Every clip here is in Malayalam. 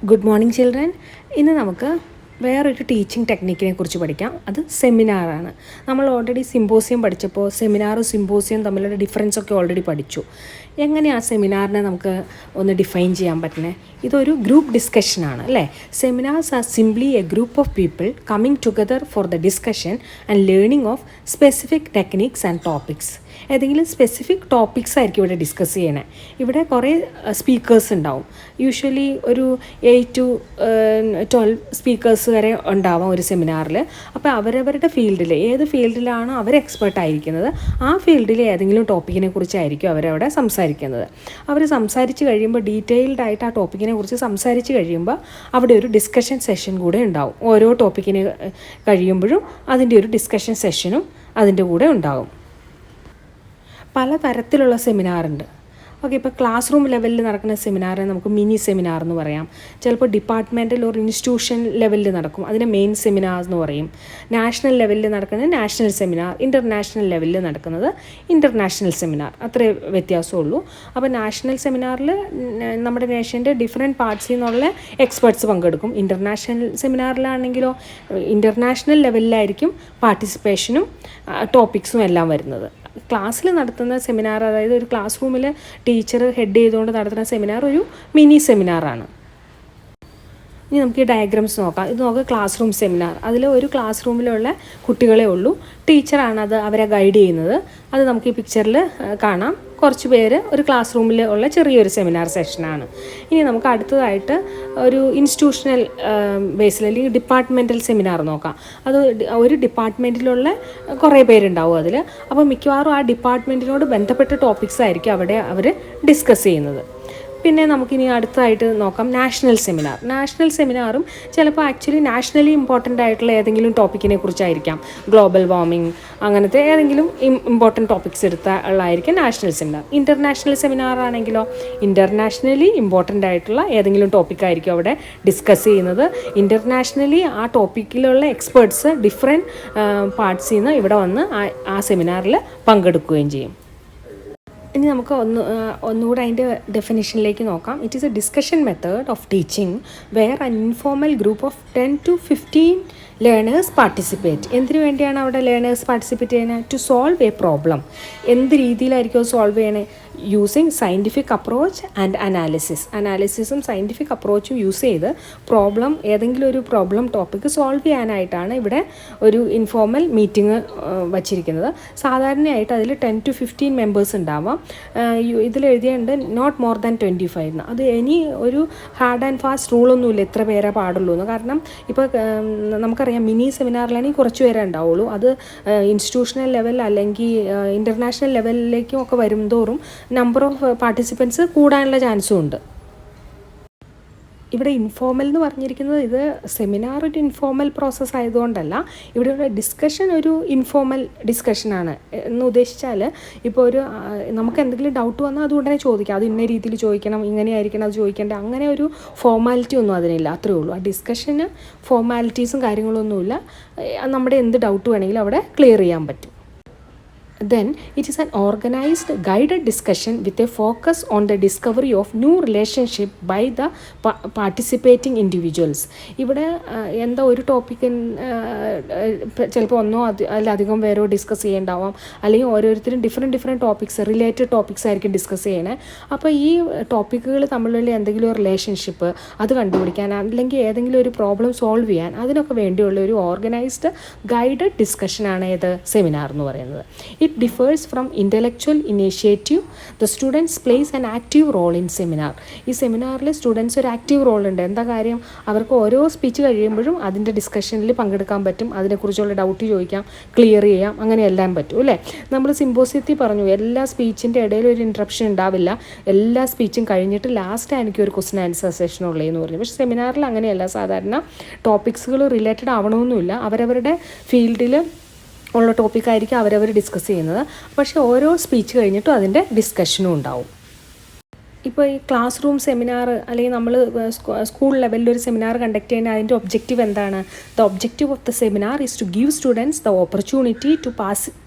Good morning, children. ഇന്ന് നമുക്ക് വേറൊരു ടീച്ചിങ് ടെക്നിക്കിനെ കുറിച്ച് പഠിക്കാം. അത് സെമിനാറാണ്. നമ്മൾ ഓൾറെഡി സിമ്പോസിയം പഠിച്ചപ്പോൾ സെമിനാറും സിമ്പോസിയം തമ്മിലുള്ള ഡിഫറൻസ് ഒക്കെ ഓൾറെഡി പഠിച്ചു. എങ്ങനെയാണ് സെമിനാറിനെ നമുക്ക് ഒന്ന് ഡിഫൈൻ ചെയ്യാൻ പറ്റുന്നത്? ഇതൊരു ഗ്രൂപ്പ് ഡിസ്കഷനാണ് അല്ലേ. Seminars R simply A group of people coming together for the discussion and learning of specific techniques and topics. ഏതെങ്കിലും സ്പെസിഫിക് ടോപ്പിക്സ് ആയിരിക്കും ഇവിടെ ഡിസ്കസ് ചെയ്യണേ. ഇവിടെ കുറേ സ്പീക്കേഴ്സ് ഉണ്ടാവും. യൂഷ്വലി ഒരു 8 to 12 സ്പീക്കേഴ്സ് വരെ ഉണ്ടാവാം ഒരു സെമിനാറിൽ. അപ്പോൾ അവരവരുടെ ഫീൽഡിൽ ഏത് ഫീൽഡിലാണോ അവർ എക്സ്പേർട്ടായിരിക്കുന്നത് ആ ഫീൽഡിലെ ഏതെങ്കിലും ടോപ്പിക്കിനെ കുറിച്ചായിരിക്കും അവരവിടെ സംസാരിക്കുന്നത്. അവർ സംസാരിച്ച് കഴിയുമ്പോൾ ഡീറ്റെയിൽഡ് ആയിട്ട് ആ ടോപ്പിക്കിനെ കുറിച്ച് സംസാരിച്ച് കഴിയുമ്പോൾ അവിടെ ഒരു ഡിസ്കഷൻ സെഷൻ കൂടെ ഉണ്ടാവും. ഓരോ ടോപ്പിക്കിന് കഴിയുമ്പോഴും അതിൻ്റെ ഒരു ഡിസ്കഷൻ സെഷനും അതിൻ്റെ കൂടെ ഉണ്ടാകും. പല തരത്തിലുള്ള സെമിനാറുണ്ട്. ഓക്കെ, ഇപ്പോൾ ക്ലാസ് റൂം ലെവലിൽ നടക്കുന്ന സെമിനാറിനെ നമുക്ക് മിനി സെമിനാർ എന്ന് പറയാം. ചിലപ്പോൾ ഡിപ്പാർട്ട്മെൻറ്റൽ ഒരു ഇൻസ്റ്റിറ്റ്യൂഷൻ ലെവലിൽ നടക്കും, അതിനെ മെയിൻ സെമിനാർ എന്ന് പറയും. നാഷണൽ ലെവലിൽ നടക്കുന്നത് നാഷണൽ സെമിനാർ, ഇൻ്റർനാഷണൽ ലെവലിൽ നടക്കുന്നത് ഇൻ്റർനാഷണൽ സെമിനാർ. അത്രേ വ്യത്യാസമുള്ളൂ. അപ്പോൾ നാഷണൽ സെമിനാറിൽ നമ്മുടെ നേഷൻ്റെ ഡിഫറെൻറ്റ് പാർട്സിൽ നിന്നുള്ള എക്സ്പേർട്സ് പങ്കെടുക്കും. ഇൻ്റർനാഷണൽ സെമിനാറിലാണെങ്കിലോ ഇൻ്റർനാഷണൽ ലെവലിലായിരിക്കും പാർട്ടിസിപ്പേഷനും ടോപ്പിക്സും എല്ലാം വരുന്നത്. ക്ലാസ്സിൽ നടത്തുന്ന സെമിനാർ, അതായത് ഒരു ക്ലാസ് റൂമിൽ ടീച്ചർ ഹെഡ് ചെയ്തുകൊണ്ട് നടത്തുന്ന സെമിനാർ ഒരു മിനി സെമിനാറാണ്. ഇനി നമുക്ക് ഈ ഡയഗ്രാംസ് നോക്കാം. ഇത് നമുക്ക് ക്ലാസ് റൂം സെമിനാർ. അതിൽ ഒരു ക്ലാസ് റൂമിലുള്ള കുട്ടികളെ ഉള്ളൂ. ടീച്ചറാണ് അവരെ ഗൈഡ് ചെയ്യുന്നത്. അത് നമുക്ക് ഈ പിക്ചറിൽ കാണാം. കുറച്ച് പേര് ഒരു ക്ലാസ് റൂമിൽ ഉള്ള ചെറിയൊരു സെമിനാർ സെഷനാണ്. ഇനി നമുക്ക് അടുത്തതായിട്ട് ഒരു ഇൻസ്റ്റിറ്റ്യൂഷണൽ ബേസിൽ അല്ലെങ്കിൽ ഡിപ്പാർട്ട്മെൻറ്റൽ സെമിനാർ നോക്കാം. അത് ഒരു ഡിപ്പാർട്ട്മെൻറ്റിലുള്ള കുറേ പേരുണ്ടാവും അതിൽ. അപ്പോൾ മിക്കവാറും ആ ഡിപ്പാർട്ട്മെൻറ്റിനോട് ബന്ധപ്പെട്ട ടോപ്പിക്സ് ആയിരിക്കും അവിടെ അവർ ഡിസ്കസ് ചെയ്യുന്നത്. പിന്നെ നമുക്കിനി അടുത്തതായിട്ട് നോക്കാം നാഷണൽ സെമിനാർ. നാഷണൽ സെമിനാറും ചിലപ്പോൾ ആക്ച്വലി നാഷണലി ഇമ്പോർട്ടൻ്റ് ആയിട്ടുള്ള ഏതെങ്കിലും ടോപ്പിക്കിനെ കുറിച്ചായിരിക്കാം. ഗ്ലോബൽ വാർമിംഗ് അങ്ങനത്തെ ഏതെങ്കിലും ഇമ്പോർട്ടൻറ്റ് ടോപ്പിക്സ് ഉള്ളതായിരിക്കും നാഷണൽ സെമിനാർ. ഇൻ്റർനാഷണൽ സെമിനാർ ആണെങ്കിലോ ഇൻ്റർനാഷണലി ഇമ്പോർട്ടൻ്റ് ആയിട്ടുള്ള ഏതെങ്കിലും ടോപ്പിക്കായിരിക്കും അവിടെ ഡിസ്കസ് ചെയ്യുന്നത്. ഇൻ്റർനാഷണലി ആ ടോപ്പിക്കിലുള്ള എക്സ്പേർട്സ് ഡിഫറെൻറ്റ് പാർട്സിൽ നിന്ന് ഇവിടെ വന്ന് ആ സെമിനാറിൽ പങ്കെടുക്കുകയും ചെയ്യും. ഇനി നമുക്ക് ഒന്നുകൂടെ അതിൻ്റെ ഡെഫിനിഷനിലേക്ക് നോക്കാം. It is a discussion method of teaching where an informal group of 10 to 15 learners participate. എന്തിനു വേണ്ടിയാണ് അവിടെ ലേണേഴ്സ് പാർട്ടിസിപ്പേറ്റ് ചെയ്യുന്നത്? To solve a problem. എന്ത് രീതിയിലായിരിക്കും സോൾവ് ചെയ്യണേ? യൂസിങ് സയൻറ്റിഫിക് അപ്രോച്ച് ആൻഡ് അനാലിസിസും സയൻറ്റിഫിക് അപ്രോച്ചും യൂസ് ചെയ്ത് പ്രോബ്ലം, ഏതെങ്കിലും ഒരു പ്രോബ്ലം ടോപ്പിക്ക് സോൾവ് ചെയ്യാനായിട്ടാണ് ഇവിടെ ഒരു ഇൻഫോർമൽ മീറ്റിംഗ് വച്ചിരിക്കുന്നത്. സാധാരണയായിട്ട് അതിൽ 10 to 15 മെമ്പേഴ്സ് ഉണ്ടാവാം. ഇതിൽ എഴുതിയുണ്ട് നോട്ട് മോർ ദാൻ 25. അത് ഇനി ഒരു ഹാർഡ് ആൻഡ് ഫാസ്റ്റ് റൂളൊന്നുമില്ല എത്ര പേരെ പാടുള്ളൂ എന്ന്. കാരണം ഇപ്പോൾ നമുക്കറിയാം മിനി സെമിനാറിലാണെങ്കിൽ കുറച്ച് പേരേ ഉണ്ടാവുള്ളൂ. അത് ഇൻസ്റ്റിറ്റ്യൂഷണൽ ലെവൽ അല്ലെങ്കിൽ ഇൻ്റർനാഷണൽ ലെവലിലേക്കും ഒക്കെ വരും തോറും നമ്പർ ഓഫ് പാർട്ടിസിപ്പൻസ് കൂടാനുള്ള ചാൻസും ഉണ്ട്. ഇവിടെ ഇൻഫോർമൽ എന്ന് പറഞ്ഞിരിക്കുന്നത് ഇത് സെമിനാർ ഒരു ഇൻഫോർമൽ പ്രോസസ്സ് ആയതുകൊണ്ടല്ല. ഇവിടെയുള്ള ഡിസ്കഷൻ ഒരു ഇൻഫോർമൽ ഡിസ്കഷനാണ് എന്ന് ഉദ്ദേശിച്ചാൽ ഇപ്പോൾ നമുക്ക് എന്തെങ്കിലും ഡൗട്ട് വന്നാൽ അത് ഉടനെ ചോദിക്കാം. അത് ഇന്ന രീതിയിൽ ചോദിക്കണം, ഇങ്ങനെയായിരിക്കണം അത് ചോദിക്കേണ്ടത്, അങ്ങനെ ഒരു ഫോർമാലിറ്റി ഒന്നും അതിനില്ല. അത്രേ ഉള്ളൂ. ആ ഡിസ്കഷന് ഫോർമാലിറ്റീസും കാര്യങ്ങളൊന്നുമില്ല. നമ്മുടെ എന്ത് ഡൗട്ട് വേണമെങ്കിലും അവിടെ ക്ലിയർ ചെയ്യാൻ പറ്റും. Then it is an organized guided discussion with a focus on the discovery of new relationship by the participating individuals. ഇവിടെ എന്താ ഒരു ടോപ്പിക്ക് ചിലപ്പോൾ ഒന്നോ അതിലധികം പേരോ ഡിസ്കസ് ചെയ്യേണ്ടാവാം, അല്ലെങ്കിൽ ഓരോരുത്തരും ഡിഫറെൻറ്റ് ടോപ്പിക്സ് റിലേറ്റഡ് ടോപ്പിക്സ് ആയിരിക്കും ഡിസ്കസ് ചെയ്യണേ. അപ്പോൾ ഈ ടോപ്പിക്കുകൾ തമ്മിലുള്ള എന്തെങ്കിലും ഒരു റിലേഷൻഷിപ്പ് അത് കണ്ടുപിടിക്കാൻ അല്ലെങ്കിൽ ഏതെങ്കിലും ഒരു പ്രോബ്ലം സോൾവ് ചെയ്യാൻ അതിനൊക്കെ വേണ്ടിയുള്ള ഒരു ഓർഗനൈസ്ഡ് ഗൈഡഡ് ഡിസ്കഷനാണ് ഏത് സെമിനാർ എന്ന് പറയുന്നത്. It differs from intellectual initiative. The students plays an active role in seminar. ഈ സെമിനാറിൽ സ്റ്റുഡൻസ് ഒരു ആക്റ്റീവ് റോൾ ഉണ്ട്. എന്താ കാര്യം? അവർക്ക് ഓരോ സ്പീച്ച് കഴിയുമ്പോഴും അതിൻ്റെ ഡിസ്കഷനിൽ പങ്കെടുക്കാൻ പറ്റും. അതിനെക്കുറിച്ചുള്ള ഡൗട്ട് ചോദിക്കാം, ക്ലിയർ ചെയ്യാം, അങ്ങനെ എല്ലാം പറ്റും അല്ലേ. നമ്മൾ സിമ്പോസിയത്തിൽ പറഞ്ഞു എല്ലാ സ്പീച്ചിൻ്റെ ഇടയിൽ ഒരു ഇൻട്രപ്ഷൻ ഉണ്ടാവില്ല. എല്ലാ സ്പീച്ചും കഴിഞ്ഞിട്ട് ലാസ്റ്റ് എനിക്ക് ഒരു ക്വസ്റ്റൻ ആൻസർ സെഷൻ ഉള്ളതെന്ന് പറഞ്ഞു. പക്ഷേ സെമിനാറിൽ അങ്ങനെയല്ല. സാധാരണ ടോപ്പിക്സുകൾ റിലേറ്റഡ് ആവണമെന്നില്ല. അവരവരുടെ ഫീൽഡിൽ ഉള്ള ടോപ്പിക്കായിരിക്കും അവരവർ ഡിസ്കസ് ചെയ്യുന്നത്. പക്ഷേ ഓരോ സ്പീച്ച് കഴിഞ്ഞിട്ടും അതിൻ്റെ ഡിസ്കഷനും ഉണ്ടാവും. ഇപ്പോൾ ഈ ക്ലാസ് റൂം സെമിനാർ അല്ലെങ്കിൽ നമ്മൾ സ്കൂൾ ലെവലിൽ ഒരു സെമിനാർ കണ്ടക്ട് ചെയ്യുന്ന അതിൻ്റെ ഒബ്ജക്റ്റീവ് എന്താണ്? The objective of the seminar is to give students the opportunity to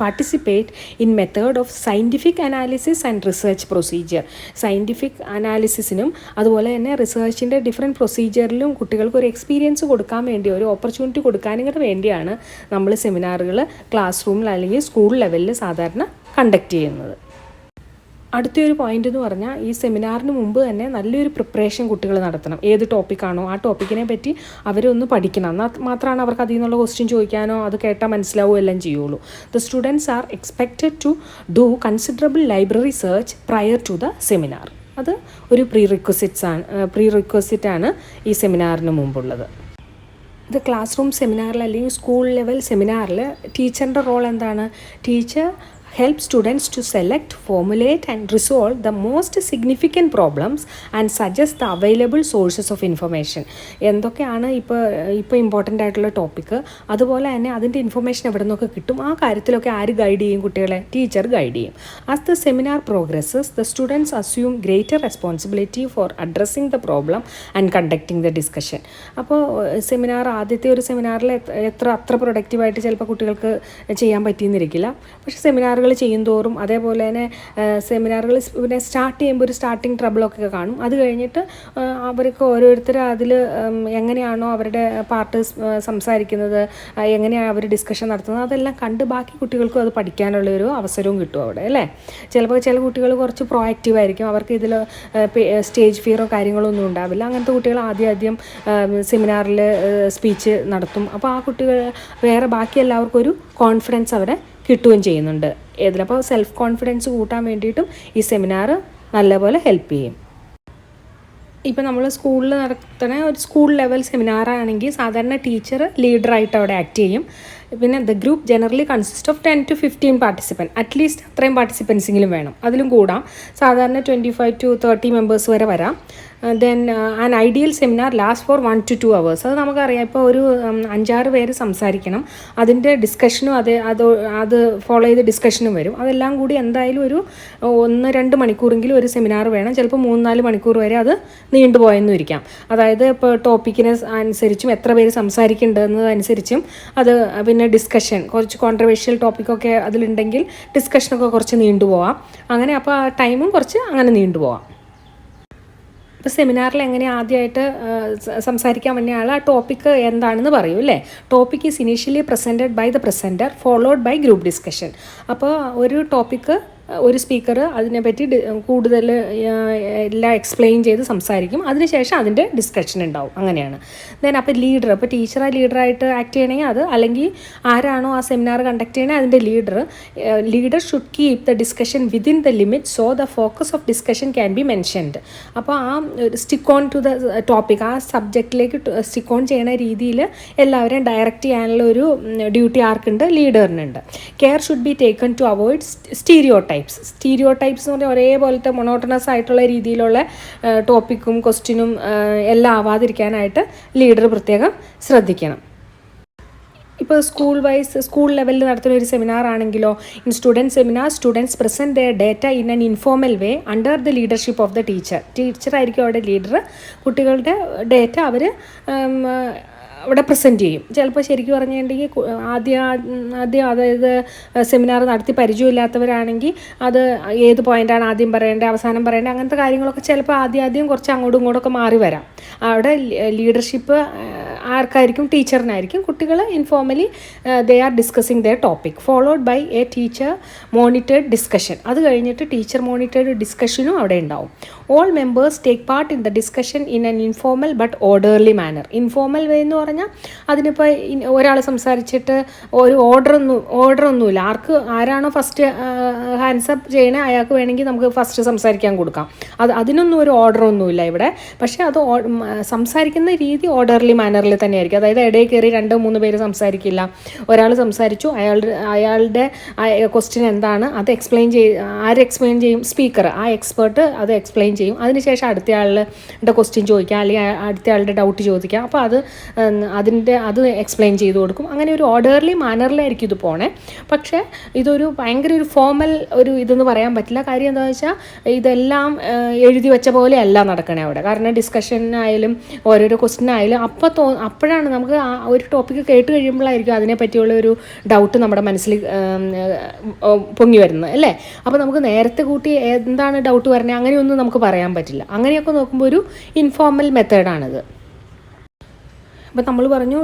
participate in method of scientific analysis and research procedure. Scientific അനാലിസിസിനും അതുപോലെ തന്നെ റിസർച്ചിൻ്റെ ഡിഫറെൻറ്റ് പ്രൊസീജിയറിലും കുട്ടികൾക്ക് ഒരു എക്സ്പീരിയൻസ് കൊടുക്കാൻ വേണ്ടി, ഒരു ഓപ്പർച്യൂണിറ്റി കൊടുക്കാനും കൂടെ വേണ്ടിയാണ് നമ്മൾ സെമിനാറുകൾ ക്ലാസ് റൂമിൽ അല്ലെങ്കിൽ സ്കൂൾ ലെവലിൽ സാധാരണ കണ്ടക്ട് ചെയ്യുന്നത്. അടുത്തൊരു പോയിന്റ് എന്ന് പറഞ്ഞാൽ ഈ സെമിനാറിന് മുമ്പ് തന്നെ നല്ലൊരു പ്രിപ്പറേഷൻ കുട്ടികൾ നടത്തണം. ഏത് ടോപ്പിക്കാണോ ആ ടോപ്പിക്കിനെ പറ്റി അവരൊന്ന് പഠിക്കണം. എന്നാൽ മാത്രമാണ് അവർക്ക് അതിൽ നിന്നുള്ള ക്വസ്റ്റ്യൻ ചോദിക്കാനോ അത് കേട്ടാൽ മനസ്സിലാവുകയോ എല്ലാം ചെയ്യുള്ളൂ. The students are expected to do considerable library search prior to the seminar. അത് ഒരു പ്രീറിക്വസിറ്റാണ് ഈ സെമിനാറിന് മുമ്പുള്ളത്. ഇത് ക്ലാസ് റൂം സെമിനാറിൽ അല്ലെങ്കിൽ സ്കൂൾ ലെവൽ സെമിനാറിൽ ടീച്ചറിൻ്റെ റോൾ എന്താണ്? Teacher help students to select, formulate and resolve the most significant problems and suggest the available sources of information. എന്തൊക്കെയാണ് ഇപ്പോൾ ഇമ്പോർട്ടൻ്റ് ആയിട്ടുള്ള ടോപ്പിക്ക്, അതുപോലെ തന്നെ അതിൻ്റെ ഇൻഫർമേഷൻ എവിടെ നിന്നൊക്കെ കിട്ടും, ആ കാര്യത്തിലൊക്കെ ആര് ഗൈഡ് ചെയ്യും? കുട്ടികളെ ടീച്ചർ ഗൈഡ് ചെയ്യും. As the seminar progresses the students assume greater responsibility for addressing the problem and conducting the discussion. അപ്പോൾ ആദ്യത്തെ ഒരു സെമിനാറിൽ അത്ര പ്രൊഡക്റ്റീവായിട്ട് ചിലപ്പോൾ കുട്ടികൾക്ക് ചെയ്യാൻ പറ്റിയെന്നിരിക്കില്ല. പക്ഷേ സെമിനാറുകൾ ചെയ്യും തോറും, അതേപോലെ തന്നെ സെമിനാറുകൾ പിന്നെ സ്റ്റാർട്ട് ചെയ്യുമ്പോൾ ഒരു സ്റ്റാർട്ടിങ് ട്രബിളൊക്കെ കാണും. അത് കഴിഞ്ഞിട്ട് അവർക്ക് ഓരോരുത്തർ അതിൽ എങ്ങനെയാണോ അവരുടെ പാർട്ട് സംസാരിക്കുന്നത്, എങ്ങനെയാണ് അവർ ഡിസ്കഷൻ നടത്തുന്നത്, അതെല്ലാം കണ്ട് ബാക്കി കുട്ടികൾക്കും അത് പഠിക്കാനുള്ളൊരു അവസരവും കിട്ടും അവിടെ, അല്ലേ? ചിലപ്പോൾ ചില കുട്ടികൾ കുറച്ച് പ്രൊആക്റ്റീവ് ആയിരിക്കും, അവർക്ക് ഇതിൽ സ്റ്റേജ് ഫിയറോ കാര്യങ്ങളോ ഒന്നും ഉണ്ടാവില്ല. അങ്ങനത്തെ കുട്ടികൾ ആദ്യം സെമിനാറിൽ സ്പീച്ച് നടത്തും. അപ്പോൾ ആ കുട്ടികൾ ബാക്കി എല്ലാവർക്കും ഒരു കോൺഫിഡൻസ് അവിടെ കിട്ടുകയും ചെയ്യുന്നുണ്ട്. അപ്പോൾ സെൽഫ് കോൺഫിഡൻസ് കൂട്ടാൻ വേണ്ടിയിട്ടും ഈ സെമിനാർ നല്ലപോലെ ഹെൽപ്പ് ചെയ്യും. ഇപ്പോൾ നമ്മൾ സ്കൂളിൽ നടത്തുന്ന ഒരു സ്കൂൾ ലെവൽ സെമിനാറാണെങ്കിൽ സാധാരണ ടീച്ചർ ലീഡറായിട്ട് അവിടെ ആക്ട് ചെയ്യും. പിന്നെ the group generally consist of 10 to 15 participant. At least അത്രയും പാർട്ടിസിപ്പൻസെങ്കിലും വേണം, അതിലും കൂടാം. സാധാരണ 25 to 30 മെമ്പേഴ്സ് വരെ വരാം. Then an ideal seminar last for 1 to 2 hours. അത് നമുക്കറിയാം. ഇപ്പോൾ ഒരു 5-6 പേര് സംസാരിക്കണം, അതിൻ്റെ ഡിസ്കഷനും അത് ഫോളോ ചെയ്ത് ഡിസ്കഷനും വരും. അതെല്ലാം കൂടി എന്തായാലും ഒരു 1-2 മണിക്കൂറെങ്കിലും ഒരു സെമിനാർ വേണം. ചിലപ്പോൾ 3-4 മണിക്കൂർ വരെ അത് നീണ്ടുപോയെന്നും ഇരിക്കാം. അതായത് ഇപ്പോൾ ടോപ്പിക്കിന് അനുസരിച്ചും എത്ര പേര് സംസാരിക്കേണ്ടതെന്നതനുസരിച്ചും അത് പിന്നെ ഡിസ്കഷൻ, കുറച്ച് കോൺട്രവേഴ്ഷ്യൽ ടോപ്പിക്കൊക്കെ അതിലുണ്ടെങ്കിൽ ഡിസ്കഷനൊക്കെ കുറച്ച് നീണ്ടുപോവാം. അങ്ങനെ അപ്പോൾ ആ ടൈമും കുറച്ച് അങ്ങനെ നീണ്ടുപോവാം. ഇപ്പോൾ സെമിനാറിൽ എങ്ങനെ ആദ്യമായിട്ട് സംസാരിക്കാൻ വേണ്ടി ആ ടോപ്പിക്ക് എന്താണെന്ന് പറയും, അല്ലേ? Topic is initially presented by the presenter followed by group discussion. അപ്പോൾ ഒരു ടോപ്പിക്ക് ഒരു സ്പീക്കർ അതിനെപ്പറ്റി കൂടുതൽ എല്ലാം എക്സ്പ്ലെയിൻ ചെയ്ത് സംസാരിക്കും. അതിനുശേഷം അതിൻ്റെ ഡിസ്കഷൻ ഉണ്ടാവും. അങ്ങനെയാണ്. ദെൻ അപ്പോൾ ഇപ്പോൾ ലീഡറായിട്ട് ആക്ട് ചെയ്യണമെങ്കിൽ അത്, അല്ലെങ്കിൽ ആരാണോ ആ സെമിനാർ കണ്ടക്ട് ചെയ്യണേ അതിൻ്റെ leader should keep the discussion within the limit so the focus of discussion can be mentioned. അപ്പോൾ ആ stick on to the topic, ആ സബ്ജക്റ്റിലേക്ക് സ്റ്റിക്ക് ഓൺ ചെയ്യണ രീതിയിൽ എല്ലാവരെയും ഡയറക്റ്റ് ചെയ്യാനുള്ള ഒരു ഡ്യൂട്ടി ആർക്കുണ്ട്? ലീഡറിനുണ്ട്. Care should be taken to avoid stereotypes എന്ന് പറഞ്ഞാൽ ഒരേപോലത്തെ മൊണോട്ടണസ് ആയിട്ടുള്ള രീതിയിലുള്ള ടോപ്പിക്കും ക്വസ്റ്റ്യനും എല്ലാം ആവാതിരിക്കാനായിട്ട് ലീഡർ പ്രത്യേകം ശ്രദ്ധിക്കണം. ഇപ്പോൾ സ്കൂൾ ലെവലിൽ നടത്തുന്ന ഒരു സെമിനാർ ആണെങ്കിലോ, in student seminar students present their data in an informal way under the leadership of the ടീച്ചറായിരിക്കും അവിടെ ലീഡർ. കുട്ടികളുടെ ഡേറ്റ അവർ അവിടെ പ്രസൻറ്റ് ചെയ്യും. ചിലപ്പോൾ ശരിക്കും പറഞ്ഞിട്ടുണ്ടെങ്കിൽ ആദ്യം അതായത് സെമിനാർ നടത്തി പരിചയമില്ലാത്തവരാണെങ്കിൽ അത് ഏത് പോയിൻ്റാണ് ആദ്യം പറയേണ്ടത്, അവസാനം പറയേണ്ടത്, അങ്ങനത്തെ കാര്യങ്ങളൊക്കെ ചിലപ്പോൾ ആദ്യം കുറച്ച് അങ്ങോട്ടും ഇങ്ങോട്ടൊക്കെ മാറി വരാം. അവിടെ ലീഡർഷിപ്പ് ആർക്കായിരിക്കും? ടീച്ചറിനായിരിക്കും. കുട്ടികൾ informally they are discussing their topic followed by a teacher monitored discussion. അത് കഴിഞ്ഞിട്ട് ടീച്ചർ മോണിറ്റേർഡ് ഡിസ്കഷനും അവിടെ ഉണ്ടാവും. All members take part in the discussion in an informal but orderly manner. Informal way എന്ന് പറഞ്ഞാൽ അതിനിപ്പോൾ ഒരാൾ സംസാരിച്ചിട്ട് ഒരു ഓർഡറൊന്നുമില്ല. ആരാണോ ഫസ്റ്റ് ഹാൻഡ്സ് അപ്പ് ചെയ്യണേ അയാൾക്ക് വേണമെങ്കിൽ നമുക്ക് ഫസ്റ്റ് സംസാരിക്കാൻ കൊടുക്കാം. അതിനൊന്നും ഒരു ഓർഡറൊന്നുമില്ല ഇവിടെ. പക്ഷേ അത് സംസാരിക്കുന്ന രീതി ഓർഡർലി മാനറിൽ തന്നെയായിരിക്കും. അതായത് ഇടയിൽ കയറി 2-3 പേര് സംസാരിക്കില്ല. ഒരാൾ സംസാരിച്ചു, അയാളുടെ ക്വസ്റ്റ്യൻ എന്താണ് അത് എക്സ്പ്ലെയിൻ ചെയ്യും. സ്പീക്കർ, ആ എക്സ്പേർട്ട് അത് എക്സ്പ്ലെയിൻ ചെയ്യും. അതിനുശേഷം അടുത്തയാളുടെ ക്വസ്റ്റ്യൻ ചോദിക്കാം, അല്ലെങ്കിൽ അടുത്തയാളുടെ ഡൗട്ട് ചോദിക്കാം. അപ്പോൾ അത് എക്സ്പ്ലെയിൻ ചെയ്ത് കൊടുക്കും. അങ്ങനെ ഒരു ഓർഡർലി മാനറിലായിരിക്കും ഇത് പോണേ. പക്ഷേ ഇതൊരു ഭയങ്കര ഒരു ഫോമൽ ഒരു ഇതെന്ന് പറയാൻ പറ്റില്ല. കാര്യം എന്താണെന്ന് വെച്ചാൽ ഇതെല്ലാം എഴുതി വെച്ച പോലെ അല്ല നടക്കണേ അവിടെ. കാരണം ഡിസ്കഷനായാലും ഓരോരോ ക്വസ്റ്റ്യനായാലും അപ്പോഴാണ് നമുക്ക് ഒരു ടോപ്പിക്ക് കേട്ട് കഴിയുമ്പോഴായിരിക്കും അതിനെപ്പറ്റിയുള്ള ഒരു ഡൗട്ട് നമ്മുടെ മനസ്സിൽ പൊങ്ങി വരുന്നത് അല്ലേ. അപ്പോൾ നമുക്ക് നേരത്തെ കൂട്ടി എന്താണ് ഡൗട്ട് വരുന്നത് അങ്ങനെയൊന്നും നമുക്ക് പറയാൻ പറ്റില്ല. അങ്ങനെയൊക്കെ നോക്കുമ്പോൾ ഒരു ഇൻഫോർമൽ മെത്തേഡാണിത്. ഇപ്പോൾ നമ്മൾ പറഞ്ഞു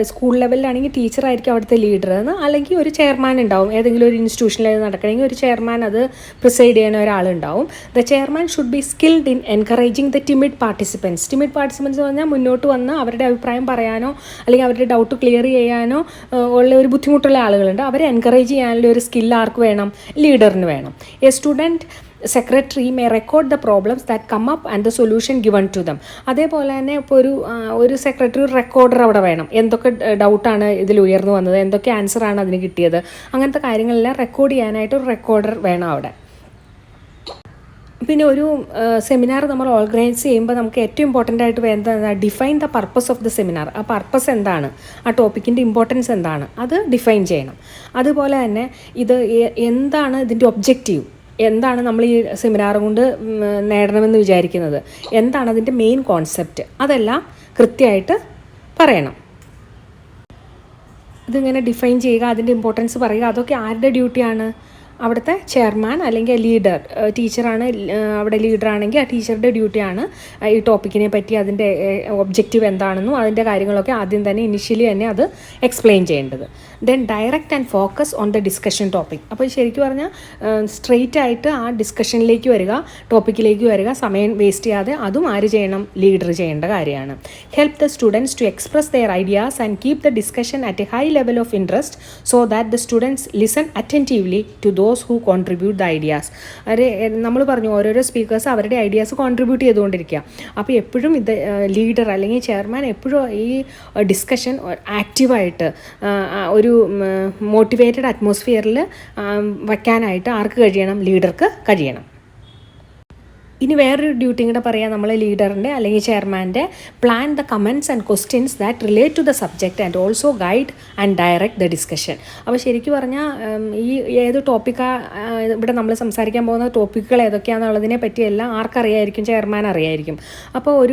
സ്കൂൾ ലെവലിലാണെങ്കിൽ ടീച്ചറായിരിക്കും അവിടുത്തെ ലീഡർ എന്ന്, അല്ലെങ്കിൽ ഒരു ചെയർമാൻ ഉണ്ടാവും. ഏതെങ്കിലും ഒരു ഇൻസ്റ്റിറ്റ്യൂഷനിൽ നടക്കണമെങ്കിൽ ഒരു ചെയർമാൻ അത് പ്രിസൈഡ് ചെയ്യുന്ന ഒരാളുണ്ടാവും. The chairman should be skilled in encouraging the timid participants. Timid participants എന്ന് പറഞ്ഞാൽ മുന്നോട്ട് വന്ന് അവരുടെ അഭിപ്രായം പറയാനോ അല്ലെങ്കിൽ അവരുടെ ഡൗട്ട് ക്ലിയർ ചെയ്യാനോ ഉള്ള ഒരു ബുദ്ധിമുട്ടുള്ള ആളുകളുണ്ട്. അവരെ എൻകറേജ് ചെയ്യാനുള്ള ഒരു സ്കിൽ ആർക്ക് വേണം? ലീഡറിന് വേണം. A student secretary may record the problems that come up and the solution given to them. അതേപോലെ തന്നെ ഇപ്പോൾ ഒരു സെക്രട്ടറി ഒരു റെക്കോർഡർ അവിടെ വേണം. എന്തൊക്കെ ഡൗട്ടാണ് ഇതിൽ ഉയർന്നു വന്നത്, എന്തൊക്കെ ആൻസറാണ് അതിന് കിട്ടിയത്, അങ്ങനത്തെ കാര്യങ്ങളെല്ലാം റെക്കോർഡ് ചെയ്യാനായിട്ട് ഒരു റെക്കോർഡർ വേണം അവിടെ. പിന്നെ ഒരു സെമിനാർ നമ്മൾ ഓർഗനൈസ് ചെയ്യുമ്പോൾ നമുക്ക് ഏറ്റവും ഇമ്പോർട്ടൻ്റ് ആയിട്ട് വേണ്ടത് define the purpose of the seminar. ആ പർപ്പസ് എന്താണ്, ആ ടോപ്പിക്കിൻ്റെ ഇമ്പോർട്ടൻസ് എന്താണ്, അത് ഡിഫൈൻ ചെയ്യണം. അതുപോലെ തന്നെ എന്താണ് ഇതിൻ്റെ ഒബ്ജക്റ്റീവ്, എന്താണ് നമ്മൾ ഈ സെമിനാർ കൊണ്ട് നേടണമെന്ന് വിചാരിക്കുന്നത്, എന്താണ് അതിൻ്റെ മെയിൻ കോൺസെപ്റ്റ്, അതെല്ലാം കൃത്യമായിട്ട് പറയണം. ഇതിങ്ങനെ ഡിഫൈൻ ചെയ്യുക, അതിൻ്റെ ഇമ്പോർട്ടൻസ് പറയുക, അതൊക്കെ ആരുടെ ഡ്യൂട്ടിയാണ്? അവിടുത്തെ ചെയർമാൻ അല്ലെങ്കിൽ ലീഡർ. ടീച്ചറാണ് അവിടെ ലീഡറാണെങ്കിൽ ആ ടീച്ചറുടെ ഡ്യൂട്ടിയാണ് ഈ ടോപ്പിക്കിനെ പറ്റി അതിൻ്റെ ഒബ്ജക്റ്റീവ് എന്താണെന്നും അതിൻ്റെ കാര്യങ്ങളൊക്കെ ആദ്യം തന്നെ ഇനിഷ്യലി തന്നെ അത് എക്സ്പ്ലെയിൻ ചെയ്യേണ്ടത്. Then direct and focus on the discussion topic. അപ്പോൾ ശരിക്കും പറഞ്ഞാൽ സ്ട്രെയിറ്റ് ആയിട്ട് ആ ഡിസ്കഷനിലേക്ക് വരിക, ടോപ്പിക്കിലേക്ക് വരിക, സമയം വേസ്റ്റ് ചെയ്യാതെ. അതും ആര് ചെയ്യണം? ലീഡർ ചെയ്യേണ്ട കാര്യമാണ്. Help the students to express their ideas and keep the discussion at a high level of interest so that the students listen attentively to those who contribute the ideas. നമ്മൾ പറഞ്ഞു ഓരോരോ സ്പീക്കേഴ്സ് അവരുടെ ഐഡിയാസ് കോൺട്രിബ്യൂട്ട് ചെയ്തുകൊണ്ടിരിക്കുക. അപ്പോൾ എപ്പോഴും ഇത് ലീഡർ അല്ലെങ്കിൽ ചെയർമാൻ എപ്പോഴും ഈ ഡിസ്കഷൻ ആക്റ്റീവായിട്ട് ഒരു മോട്ടിവേറ്റഡ് അറ്റ്മോസ്ഫിയറിൽ വയ്ക്കാനായിട്ട് ആർക്ക് കഴിയണം? ലീഡർക്ക് കഴിയണം. ഇനി വേറൊരു ഡ്യൂട്ടി കൂടെ പറയാം നമ്മൾ ലീഡറിൻ്റെ അല്ലെങ്കിൽ ചെയർമാൻ്റെ. Plan the comments and questions that relate to the subject and also guide and direct the discussion. അപ്പോൾ ശരിക്കും പറഞ്ഞാൽ ഈ ഏത് ടോപ്പിക്കാണ് ഇവിടെ നമ്മൾ സംസാരിക്കാൻ പോകുന്ന ടോപ്പിക്കുകൾ ഏതൊക്കെയാണെന്നുള്ളതിനെ പറ്റിയെല്ലാം ആർക്കറിയായിരിക്കും? ചെയർമാൻ അറിയായിരിക്കും. അപ്പോൾ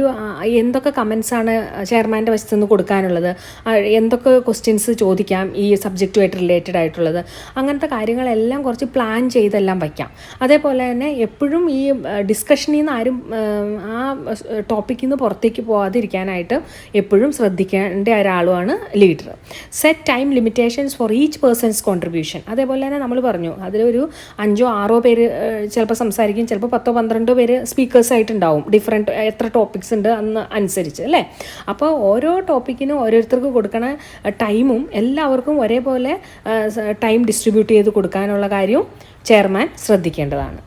എന്തൊക്കെ കമൻസാണ് ചെയർമാൻ്റെ വശത്തു നിന്ന് കൊടുക്കാനുള്ളത്, എന്തൊക്കെ ക്വസ്റ്റ്യൻസ് ചോദിക്കാം ഈ സബ്ജക്റ്റുമായിട്ട് റിലേറ്റഡ് ആയിട്ടുള്ളത്, അങ്ങനത്തെ കാര്യങ്ങളെല്ലാം കുറച്ച് പ്ലാൻ ചെയ്തെല്ലാം വയ്ക്കാം. അതേപോലെ തന്നെ എപ്പോഴും ഈ ഡിസ്കഷനിൽ നിന്ന് ആരും ആ ടോപ്പിക്കിൽ നിന്ന് പുറത്തേക്ക് പോകാതിരിക്കാനായിട്ട് എപ്പോഴും ശ്രദ്ധിക്കേണ്ട ഒരാളുമാണ് leader. Set time limitations for each person's contribution. അതേപോലെ തന്നെ നമ്മൾ പറഞ്ഞു അതിലൊരു 5-6 പേര് ചിലപ്പോൾ സംസാരിക്കും, ചിലപ്പോൾ 10-12 പേര് സ്പീക്കേഴ്സായിട്ടുണ്ടാവും. ഡിഫറെൻറ്റ് എത്ര ടോപ്പിക്സ് ഉണ്ട് അന്ന് അനുസരിച്ച് അല്ലേ. അപ്പോൾ ഓരോ ടോപ്പിക്കിനും ഓരോരുത്തർക്ക് കൊടുക്കണ ടൈമും എല്ലാവർക്കും ഒരേപോലെ ടൈം ഡിസ്ട്രിബ്യൂട്ട് ചെയ്ത് കൊടുക്കാനുള്ള കാര്യവും ചെയർമാൻ ശ്രദ്ധിക്കേണ്ടതാണ്.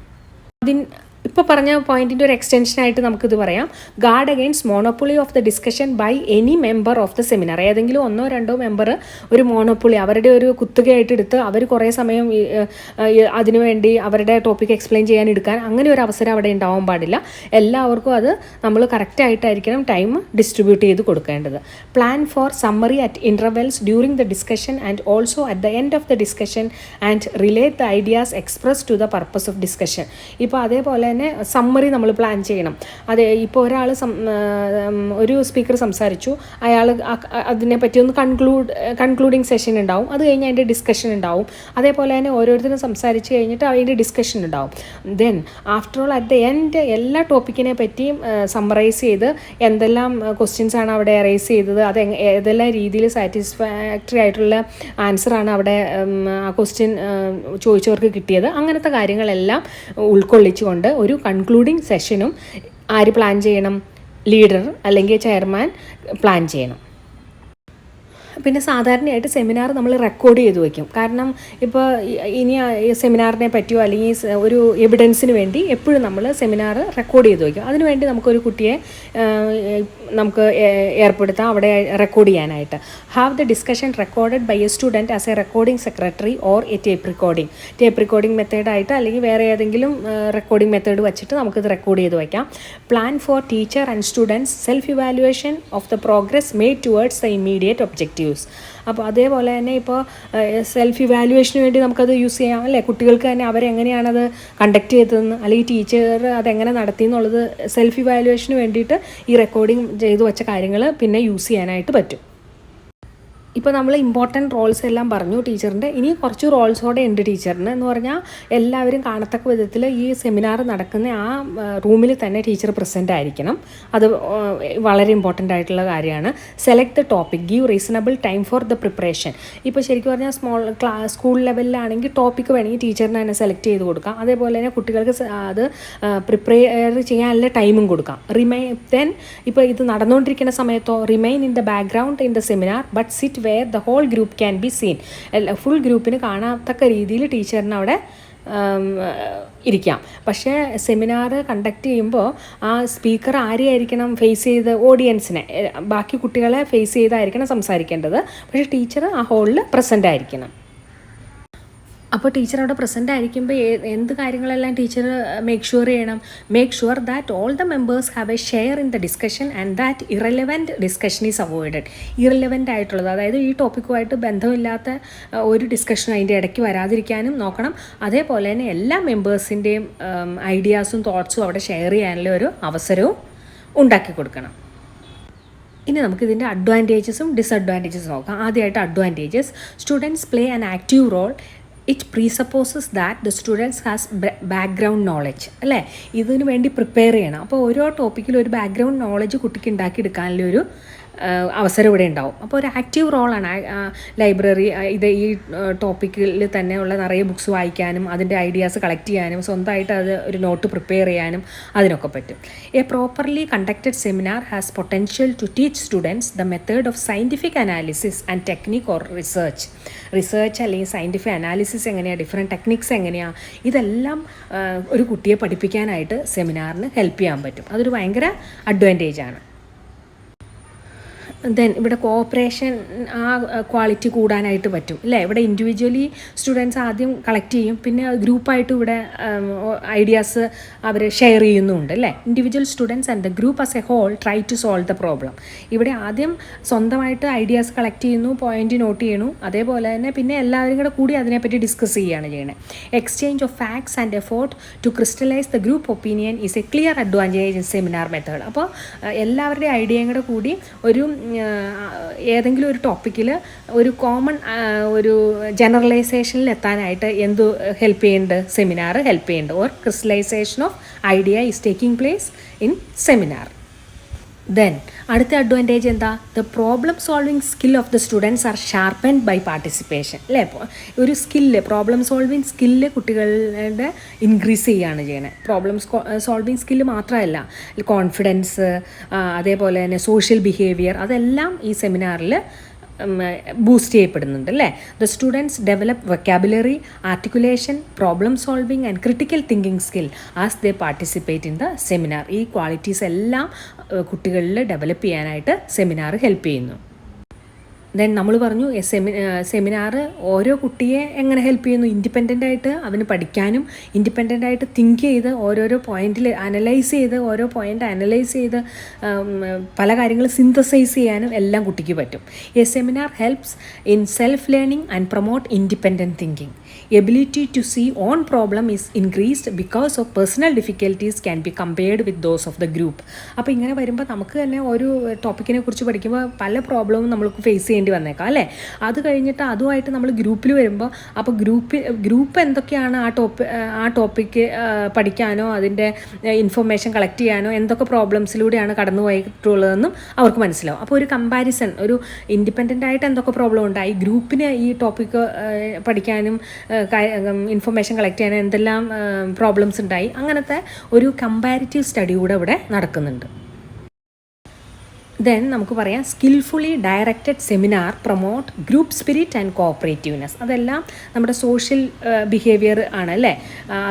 ഇപ്പോൾ പറഞ്ഞ പോയിൻറ്റിൻ്റെ ഒരു എക്സ്റ്റൻഷനായിട്ട് നമുക്കിത് പറയാം. Guard against monopoly of the discussion by any member of the seminar. ഏതെങ്കിലും 1-2 മെമ്പർ ഒരു മോണോപ്പൊളി അവരുടെ ഒരു കുത്തുകയായിട്ട് എടുത്ത് അവർ കുറേ സമയം അതിനുവേണ്ടി അവരുടെ ടോപ്പിക് എക്സ്പ്ലെയിൻ ചെയ്യാൻ എടുക്കാൻ അങ്ങനെ ഒരു അവസരം അവിടെ ഉണ്ടാവാൻ പാടില്ല. എല്ലാവർക്കും അത് നമ്മൾ കറക്റ്റായിട്ടായിരിക്കണം ടൈം ഡിസ്ട്രിബ്യൂട്ട് ചെയ്ത് കൊടുക്കേണ്ടത്. Plan for summary at intervals during the discussion and also at the end of the discussion and relate the ideas express to the purpose of discussion. ഇപ്പോൾ അതേപോലെ തന്നെ സമ്മറി നമ്മൾ പ്ലാൻ ചെയ്യണം. ഇപ്പോൾ ഒരു സ്പീക്കർ സംസാരിച്ചു, അയാൾ അതിനെപ്പറ്റി ഒന്ന് കൺക്ലൂഡിങ് സെഷൻ ഉണ്ടാവും, അത് കഴിഞ്ഞ് അതിൻ്റെ ഡിസ്കഷൻ ഉണ്ടാവും. അതേപോലെ തന്നെ ഓരോരുത്തരും സംസാരിച്ച് കഴിഞ്ഞിട്ട് അതിൻ്റെ ഡിസ്കഷൻ ഉണ്ടാവും. Then after all at the end എല്ലാ ടോപ്പിക്കിനെ പറ്റിയും സമ്മറൈസ് ചെയ്ത് എന്തെല്ലാം ക്വസ്റ്റ്യൻസ് ആണ് അവിടെ റേസ് ചെയ്തത്, അത് ഏതെല്ലാം രീതിയിൽ സാറ്റിസ്ഫാക്ടറി ആയിട്ടുള്ള ആൻസറാണ് അവിടെ ആ ക്വസ്റ്റ്യൻ ചോദിച്ചവർക്ക് കിട്ടിയത്, അങ്ങനത്തെ കാര്യങ്ങളെല്ലാം ഉൾക്കൊള്ളിച്ചുകൊണ്ട് ഒരു കൺക്ലൂഡിങ് സെഷനും ആര് പ്ലാൻ ചെയ്യണം? ലീഡർ അല്ലെങ്കിൽ ചെയർമാൻ പ്ലാൻ ചെയ്യണം. പിന്നെ സാധാരണയായിട്ട് സെമിനാർ നമ്മൾ റെക്കോർഡ് ചെയ്ത് വയ്ക്കും. കാരണം ഇപ്പോൾ ഇനി ഈ സെമിനാറിനെ പറ്റിയോ അല്ലെങ്കിൽ ഒരു എവിഡൻസിന് വേണ്ടി എപ്പോഴും നമ്മൾ സെമിനാർ റെക്കോർഡ് ചെയ്ത് വയ്ക്കും. അതിനുവേണ്ടി നമുക്കൊരു കുട്ടിയെ നമുക്ക് ഏർപ്പെടുത്താം അവിടെ റെക്കോർഡ് ചെയ്യാനായിട്ട്. Have the discussion recorded by a student as a recording secretary or a tape recording മെത്തേഡായിട്ട് അല്ലെങ്കിൽ വേറെ ഏതെങ്കിലും റെക്കോർഡിംഗ് മെത്തേഡ് വെച്ചിട്ട് നമുക്കിത് റെക്കോർഡ് ചെയ്ത് വയ്ക്കാം. Plan for teacher and students self evaluation of the progress made towards the immediate objectives. അപ്പോൾ അതേപോലെ തന്നെ ഇപ്പോൾ സെൽഫ് ഇവാലുവേഷന് വേണ്ടി നമുക്കത് യൂസ് ചെയ്യാം അല്ലേ. കുട്ടികൾക്ക് തന്നെ അവരെങ്ങനെയാണത് കണ്ടക്ട് ചെയ്തതെന്ന് അല്ലെങ്കിൽ ടീച്ചർ അതെങ്ങനെ നടത്തി എന്നുള്ളത് സെൽഫ് ഇവാലുവേഷന് വേണ്ടിയിട്ട് ഈ റെക്കോർഡിങ് ചെയ്തു വെച്ച കാര്യങ്ങൾ പിന്നെ യൂസ് ചെയ്യാനായിട്ട് പറ്റും. ഇപ്പോൾ നമ്മൾ ഇമ്പോർട്ടൻറ്റ് റോൾസ് എല്ലാം പറഞ്ഞു ടീച്ചറിൻ്റെ. ഇനി കുറച്ച് റോൾസോടെ ഉണ്ട് ടീച്ചറിന് എന്ന് പറഞ്ഞാൽ എല്ലാവരും കാണത്തക്ക വിധത്തിൽ ഈ സെമിനാർ നടക്കുന്ന ആ റൂമിൽ തന്നെ ടീച്ചർ പ്രസൻ്റ് ആയിരിക്കണം. അത് വളരെ ഇമ്പോർട്ടൻ്റ് ആയിട്ടുള്ള കാര്യമാണ്. Select the topic, give reasonable time for the preparation. ഇപ്പോൾ ശരിക്കും പറഞ്ഞാൽ സ്കൂൾ ലെവലിലാണെങ്കിൽ ടോപ്പിക്ക് വേണമെങ്കിൽ ടീച്ചറിന് തന്നെ സെലക്ട് ചെയ്ത് കൊടുക്കാം. അതേപോലെ തന്നെ കുട്ടികൾക്ക് അത് പ്രിപ്പയർ ചെയ്യാനുള്ള ടൈമും കൊടുക്കാം. ദെൻ ഇപ്പോൾ ഇത് നടന്നുകൊണ്ടിരിക്കുന്ന സമയത്തോ remain in the background in the seminar but sit where the whole group can be seen. Full ഗ്രൂപ്പിന് കാണത്തക്ക രീതിയിൽ ടീച്ചറിന് അവിടെ ഇരിക്കാം. പക്ഷേ സെമിനാർ കണ്ടക്ട് ചെയ്യുമ്പോൾ ആ സ്പീക്കർ ആരെയായിരിക്കണം ഫേസ് ചെയ്ത് ഓഡിയൻസിനെ, ബാക്കി കുട്ടികളെ ഫേസ് ചെയ്തായിരിക്കണം സംസാരിക്കേണ്ടത്. പക്ഷേ ടീച്ചർ ആ ഹോളിൽ പ്രസൻ്റ് ആയിരിക്കണം. അപ്പോൾ ടീച്ചർ അവിടെ പ്രസൻ്റ് ആയിരിക്കുമ്പോൾ എന്ത് കാര്യങ്ങളെല്ലാം teacher make sure that all the members have a share in the discussion and that irrelevant discussion is avoided. Irrelevant ആയിട്ടുള്ളത്, അതായത് ഈ ടോപ്പിക്കുമായിട്ട് ബന്ധമില്ലാത്ത ഒരു ഡിസ്കഷനും അതിൻ്റെ ഇടയ്ക്ക് വരാതിരിക്കാനും നോക്കണം. അതേപോലെ തന്നെ എല്ലാ മെമ്പേഴ്സിൻ്റെയും ഐഡിയാസും തോട്ട്സും അവിടെ ഷെയർ ചെയ്യാനുള്ള ഒരു അവസരവും ഉണ്ടാക്കി കൊടുക്കണം. ഇനി നമുക്കിതിൻ്റെ അഡ്വാൻറ്റേജസും ഡിസഡ്വാൻറ്റേജസും നോക്കാം. ആദ്യമായിട്ട് advantages. Students play an active role. It presupposes that the students has background knowledge അല്ലേ. ഇതിനു വേണ്ടി പ്രിപ്പയർ ചെയ്യണം. അപ്പോൾ ഓരോ ടോപ്പിക്കിലും ഒരു ബാക്ക്ഗ്രൗണ്ട് നോളജ് കുട്ടിക്ക് ഉണ്ടാക്കിയെടുക്കാനുള്ള ഒരു അവസരം ഇവിടെ ഉണ്ടാവും. അപ്പോൾ ഒരു ആക്റ്റീവ് റോളാണ് ലൈബ്രറി. ഇത് ഈ ടോപ്പിക്കിൽ തന്നെ ഉള്ള നിറയെ ബുക്സ് വായിക്കാനും അതിൻ്റെ ഐഡിയാസ് കളക്ട് ചെയ്യാനും സ്വന്തമായിട്ട് അത് ഒരു നോട്ട് പ്രിപ്പയർ ചെയ്യാനും അതിനൊക്കെ പറ്റും. A properly conducted seminar has potential to teach students the method of scientific analysis and technique or research അല്ലെങ്കിൽ സയൻറ്റിഫിക് അനാലിസിസ് എങ്ങനെയാണ്, ഡിഫറെൻറ്റ് ടെക്നിക്സ് എങ്ങനെയാണ്, ഇതെല്ലാം ഒരു കുട്ടിയെ പഠിപ്പിക്കാനായിട്ട് സെമിനാറിന് ഹെൽപ്പ് ചെയ്യാൻ പറ്റും. അതൊരു ഭയങ്കര അഡ്വാൻറ്റേജാണ്. ദെൻ ഇവിടെ കോഓപ്പറേഷൻ ആ ക്വാളിറ്റി കൂടാനായിട്ട് പറ്റും അല്ലേ. ഇവിടെ ഇൻഡിവിജ്വലി സ്റ്റുഡൻസ് ആദ്യം കളക്ട് ചെയ്യും, പിന്നെ ഗ്രൂപ്പായിട്ട് ഇവിടെ ഐഡിയാസ് അവർ ഷെയർ ചെയ്യുന്നുമുണ്ട് അല്ലേ. Individual students and the group as a whole try to solve the problem. ഇവിടെ ആദ്യം സ്വന്തമായിട്ട് ഐഡിയാസ് കളക്ട് ചെയ്യുന്നു, പോയിന്റ് നോട്ട് ചെയ്യണു, അതേപോലെ തന്നെ പിന്നെ എല്ലാവരും കൂടെ കൂടി അതിനെപ്പറ്റി ഡിസ്കസ് ചെയ്യുകയാണ് ചെയ്യുന്നത്. Exchange of facts and effort to crystallize the group opinion is a clear advantage in seminar method. അപ്പോൾ എല്ലാവരുടെയും ഐഡിയയും കൂടെ കൂടി ഒരു ഏതെങ്കിലും ഒരു ടോപ്പിക്കിൽ ഒരു കോമൺ ഒരു ജനറലൈസേഷനിൽ എത്താനായിട്ട് എന്ത് ഹെൽപ്പ് ചെയ്യുന്നുണ്ട്, സെമിനാർ ഹെൽപ്പ് ചെയ്യുന്നുണ്ട്. Or crystallization of idea is taking place in seminar. Then അടുത്ത അഡ്വാൻറ്റേജ് എന്താ? The problem solving skill of the students are sharpened by participation അല്ലേ. ഒരു പ്രോബ്ലം സോൾവിങ് സ്കില്ല് കുട്ടികളുടെ ഇൻക്രീസ് ചെയ്യുകയാണ് ചെയ്യുന്നത്. പ്രോബ്ലം സോൾവിങ് സ്കില്ല് മാത്രമല്ല, കോൺഫിഡൻസ്, അതേപോലെ തന്നെ സോഷ്യൽ ബിഹേവിയർ, അതെല്ലാം ഈ സെമിനാറിൽ ബൂസ്റ്റ് ചെയ്യപ്പെടുന്നുണ്ട് അല്ലേ. The students develop vocabulary, articulation, problem solving and critical thinking skill as they participate in the seminar. ഈ ക്വാളിറ്റീസ് എല്ലാം കുട്ടികളിൽ ഡെവലപ്പ് ചെയ്യാനായിട്ട് സെമിനാർ ഹെൽപ്പ് ചെയ്യുന്നു. ദെൻ നമ്മൾ പറഞ്ഞു സെമിനാർ ഓരോ കുട്ടിയെ എങ്ങനെ ഹെൽപ്പ് ചെയ്യുന്നു, ഇൻഡിപെൻഡൻ്റായിട്ട് അവന് പഠിക്കാനും ഇൻഡിപെൻഡൻ്റായിട്ട് തിങ്ക് ചെയ്ത് ഓരോരോ പോയിന്റിൽ ഓരോ പോയിൻ്റ് അനലൈസ് ചെയ്ത് പല കാര്യങ്ങൾ സിന്തസൈസ് ചെയ്യാനും എല്ലാം കുട്ടിക്ക് പറ്റും. A seminar helps in self learning and promote independent thinking. Ability to see on problem is increased because of personal difficulties can be compared with those of the group. അപ്പോൾ ഇങ്ങനെ വരുമ്പോൾ നമുക്ക് തന്നെ ഒരു ടോപ്പിക്കിനെ കുറിച്ച് പഠിക്കുമ്പോൾ പല പ്രോബ്ലവും നമുക്ക് ഫേസ് ചെയ്യേണ്ടി വന്നേക്കാം അല്ലേ. അത് കഴിഞ്ഞിട്ട് അതുമായിട്ട് നമ്മൾ ഗ്രൂപ്പിൽ വരുമ്പോൾ അപ്പോൾ ഗ്രൂപ്പ് എന്തൊക്കെയാണ് ആ ടോപ്പിക്ക് പഠിക്കാനോ അതിൻ്റെ ഇൻഫർമേഷൻ കളക്ട് ചെയ്യാനോ എന്തൊക്കെ പ്രോബ്ലംസിലൂടെയാണ് കടന്നു പോയിട്ടുള്ളതെന്നും അവർക്ക് മനസ്സിലാവും. അപ്പോൾ ഒരു കമ്പാരിസൺ, ഒരു ഇൻഡിപെൻഡൻ്റ് ആയിട്ട് എന്തൊക്കെ പ്രോബ്ലം ഉണ്ടായി, ഗ്രൂപ്പിന് ഈ ടോപ്പിക്ക് പഠിക്കാനും ഇൻഫർമേഷൻ കളക്ട് ചെയ്യാനും എന്തെല്ലാം പ്രോബ്ലംസ് ഉണ്ടായി, അങ്ങനത്തെ ഒരു കമ്പാരിറ്റീവ് സ്റ്റഡി കൂടെ ഇവിടെ നടക്കുന്നുണ്ട്. ദെൻ നമുക്ക് പറയാം skilfully directed seminar promote group spirit and cooperativeness. അതെല്ലാം നമ്മുടെ സോഷ്യൽ ബിഹേവിയർ ആണ് അല്ലേ.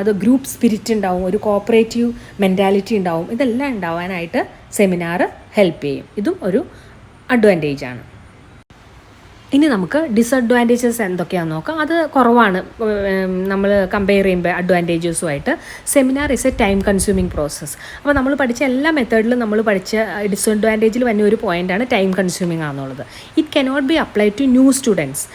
അത് ഗ്രൂപ്പ് സ്പിരിറ്റ് ഉണ്ടാവും, ഒരു കോപ്പറേറ്റീവ് മെൻറ്റാലിറ്റി ഉണ്ടാവും. ഇതെല്ലാം ഉണ്ടാവാനായിട്ട് സെമിനാർ ഹെൽപ്പ് ചെയ്യും. ഇതും ഒരു അഡ്വാൻറ്റേജ് ആണ്. ഇനി നമുക്ക് ഡിസഡ്വാൻറ്റേജസ് എന്തൊക്കെയാണെന്ന് നോക്കാം. അത് കുറവാണ് നമ്മൾ കമ്പയർ ചെയ്യുമ്പോൾ അഡ്വാൻറ്റേജസുമായിട്ട്. Seminar is a time consuming process. അപ്പോൾ നമ്മൾ പഠിച്ച എല്ലാ മെത്തേഡിലും നമ്മൾ പഠിച്ച ഡിസഡ്വാൻറ്റേജിൽ വന്ന ഒരു പോയിൻ്റാണ് ടൈം കൺസ്യൂമിങ് ആണെന്നുള്ളത്. It cannot be apply to new students.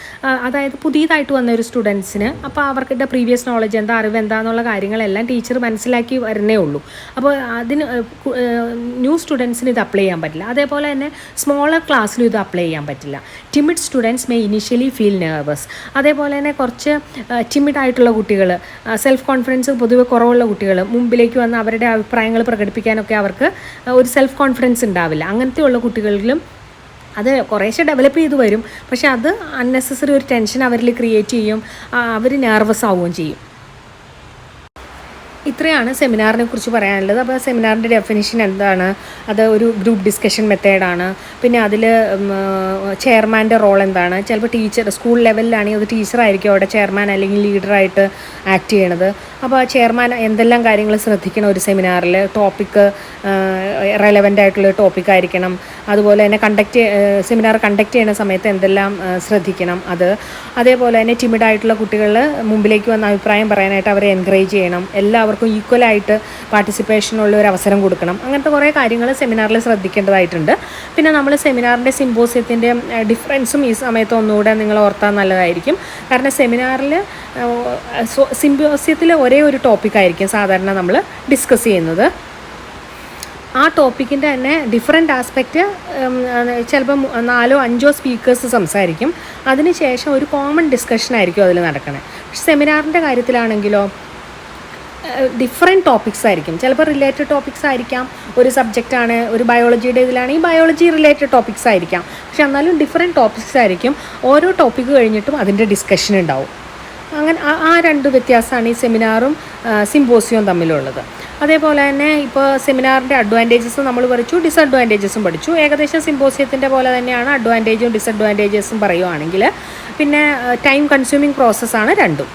അതായത് പുതിയതായിട്ട് വന്ന ഒരു സ്റ്റുഡൻസിന് അപ്പോൾ അവരുടെ പ്രീവിയസ് നോളജ് എന്താ, അറിവ് എന്താണെന്നുള്ള കാര്യങ്ങളെല്ലാം ടീച്ചർ മനസ്സിലാക്കി വരുന്നേ ഉള്ളൂ. അപ്പോൾ അതിന് ന്യൂ സ്റ്റുഡൻസിന് ഇത് അപ്ലൈ ചെയ്യാൻ പറ്റില്ല. അതേപോലെ തന്നെ സ്മോളർ ക്ലാസ്സിലും ഇത് അപ്ലൈ ചെയ്യാൻ പറ്റില്ല. Timid students may initially feel nervous. അതേപോലെ തന്നെ കുറച്ച് ടിമിഡ് ആയിട്ടുള്ള കുട്ടികൾ, സെൽഫ് കോൺഫിഡൻസ് പൊതുവെ കുറവുള്ള കുട്ടികൾ മുമ്പിലേക്ക് വന്ന് അവരുടെ അഭിപ്രായങ്ങൾ പ്രകടിപ്പിക്കാനൊക്കെ അവർക്ക് ഒരു സെൽഫ് കോൺഫിഡൻസ് ഉണ്ടാവില്ല. അങ്ങനത്തെയുള്ള കുട്ടികളിലും അത് കുറേശ്ശെ ഡെവലപ്പ് ചെയ്ത് വരും. പക്ഷേ അത് അൺനെസസറി ഒരു ടെൻഷൻ അവരിൽ ക്രിയേറ്റ് ചെയ്യും, അവർ നെർവസ് ആവുകയും ചെയ്യും. ഇത്രയാണ് സെമിനാറിനെ കുറിച്ച് പറയാനുള്ളത്. അപ്പോൾ സെമിനാറിൻ്റെ ഡെഫിനിഷൻ എന്താണ്? അത് ഒരു ഗ്രൂപ്പ് ഡിസ്കഷൻ മെത്തേഡാണ്. പിന്നെ അതിൽ ചെയർമാൻ്റെ റോൾ എന്താണ്? ചിലപ്പോൾ ടീച്ചർ സ്കൂൾ ലെവലിലാണെങ്കിൽ അത് ടീച്ചറായിരിക്കും അവിടെ ചെയർമാൻ അല്ലെങ്കിൽ ലീഡറായിട്ട് ആക്ട് ചെയ്യണത്. അപ്പോൾ ആ ചെയർമാൻ എന്തെല്ലാം കാര്യങ്ങൾ ശ്രദ്ധിക്കണം ഒരു സെമിനാറിൽ? ടോപ്പിക്ക് റെലവൻ്റ് ആയിട്ടുള്ള ടോപ്പിക് ആയിരിക്കണം. അതുപോലെ തന്നെ സെമിനാർ കണ്ടക്ട് ചെയ്യുന്ന സമയത്ത് എന്തെല്ലാം ശ്രദ്ധിക്കണം അത്. അതേപോലെ തന്നെ ടിമിഡായിട്ടുള്ള കുട്ടികൾ മുമ്പിലേക്ക് വന്ന അഭിപ്രായം പറയാനായിട്ട് അവരെ എൻകറേജ് ചെയ്യണം. എല്ലാവർക്കും ഈക്വലായിട്ട് പാർട്ടിസിപ്പേഷനുള്ള ഒരു അവസരം കൊടുക്കണം. അങ്ങനത്തെ കുറേ കാര്യങ്ങൾ സെമിനാറിൽ ശ്രദ്ധിക്കേണ്ടതായിട്ടുണ്ട്. പിന്നെ നമ്മൾ സെമിനാറിൻ്റെ സിമ്പോസിയത്തിൻ്റെ ഡിഫറൻസും ഈ സമയത്ത് ഒന്നുകൂടെ നിങ്ങൾ ഓർത്താൽ നല്ലതായിരിക്കും. കാരണം സെമിനാറിൽ സിമ്പോസിയത്തിൽ ഒരേ ഒരു ടോപ്പിക്കായിരിക്കും സാധാരണ നമ്മൾ ഡിസ്കസ് ചെയ്യുന്നത്. ആ ടോപ്പിക്കിൻ്റെ തന്നെ ഡിഫറെൻ്റ് ആസ്പെക്റ്റ് ചിലപ്പം 4-5 സ്പീക്കേഴ്സ് സംസാരിക്കും. അതിനുശേഷം ഒരു കോമൺ ഡിസ്കഷനായിരിക്കും അതിൽ നടക്കണേ. പക്ഷെ സെമിനാറിൻ്റെ കാര്യത്തിലാണെങ്കിലോ ഡിഫറെൻറ്റ് ടോപ്പിക്സ് ആയിരിക്കും. ചിലപ്പോൾ റിലേറ്റഡ് ടോപ്പിക്സ് ആയിരിക്കാം. ഒരു സബ്ജക്റ്റാണ്, ഒരു ബയോളജിയുടെ ഇതിലാണെങ്കിൽ ബയോളജി റിലേറ്റഡ് ടോപ്പിക്സ് ആയിരിക്കാം. പക്ഷെ എന്നാലും ഡിഫറെൻറ്റ് ടോപ്പിക്സ് ആയിരിക്കും. ഓരോ ടോപ്പിക്ക് കഴിഞ്ഞിട്ടും അതിൻ്റെ ഡിസ്കഷൻ ഉണ്ടാവും. അങ്ങനെ ആ രണ്ട് വ്യത്യാസമാണ് ഈ സെമിനാറും സിമ്പോസിയവും തമ്മിലുള്ളത്. അതേപോലെ തന്നെ ഇപ്പോൾ സെമിനാറിൻ്റെ അഡ്വാൻറ്റേജസ് നമ്മൾ പഠിച്ചു, ഡിസഡ്വാൻറ്റേജസും പഠിച്ചു. ഏകദേശം സിമ്പോസിയത്തിൻ്റെ പോലെ തന്നെയാണ് അഡ്വാൻറ്റേജും ഡിസഡ്വാൻറ്റേജസും പറയുവാണെങ്കിൽ. പിന്നെ ടൈം കൺസ്യൂമിങ് പ്രോസസ്സാണ് രണ്ടും.